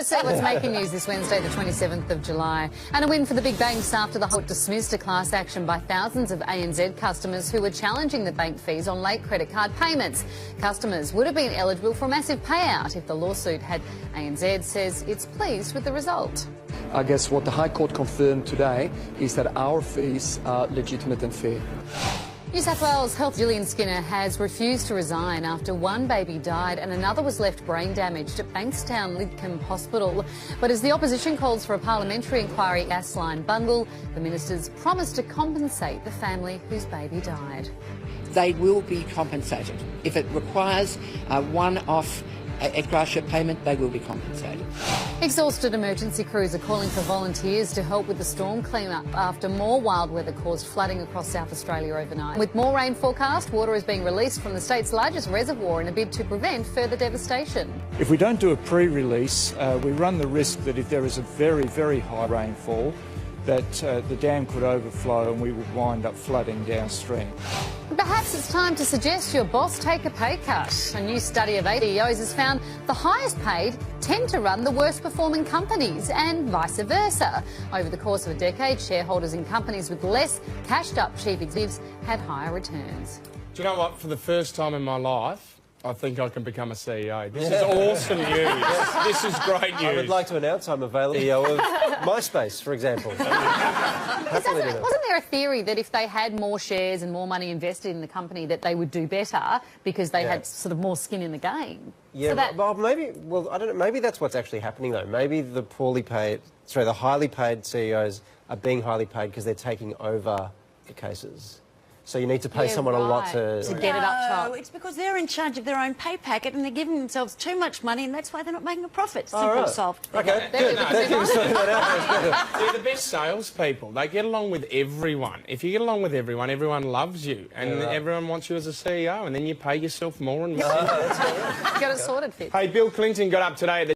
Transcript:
Let's see what's making news this Wednesday, the 27th of July. And a win for the big banks after the court dismissed a class action by thousands of ANZ customers who were challenging the bank fees on late credit card payments. Customers would have been eligible for a massive payout if the lawsuit had. ANZ says it's pleased with the result. I guess what the High Court confirmed today is that our fees are legitimate and fair. New South Wales Health Gillian Skinner has refused to resign after one baby died and another was left brain damaged at Bankstown Lidcombe Hospital. But as the opposition calls for a parliamentary inquiry gas line bundle, the ministers promised to compensate the family whose baby died. They will be compensated. If it requires a one-off gratia payment, they will be compensated. Exhausted emergency crews are calling for volunteers to help with the storm clean-up after more wild weather caused flooding across South Australia overnight. With more rain forecast, water is being released from the state's largest reservoir in a bid to prevent further devastation. If we don't do a pre-release, we run the risk that if there is a very, very high rainfall, that the dam could overflow and we would wind up flooding downstream. Perhaps it's time to suggest your boss take a pay cut. A new study of CEOs has found the highest paid tend to run the worst performing companies and vice versa. Over the course of a decade, shareholders in companies with less cashed up chief executives had higher returns. Do you know what? For the first time in my life, I think I can become a CEO. This is awesome news. This is great news. I would like to announce I'm available CEO of MySpace, for example. Wasn't there a theory that if they had more shares and more money invested in the company that they would do better because they had sort of more skin in the game? Yeah, so well, I don't know, maybe that's what's actually happening, though. Maybe the highly paid CEOs are being highly paid because they're taking over the cases. So you need to pay someone a lot to get it up top. No, it's because they're in charge of their own pay packet and they're giving themselves too much money and that's why they're not making a profit. Simple solved. Okay, good. Thank you for sorting that out. They're the best salespeople. They get along with everyone. If you get along with everyone, everyone loves you and everyone wants you as a CEO and then you pay yourself more and more. Got it sorted, Fitz. Hey, Bill Clinton got up today at the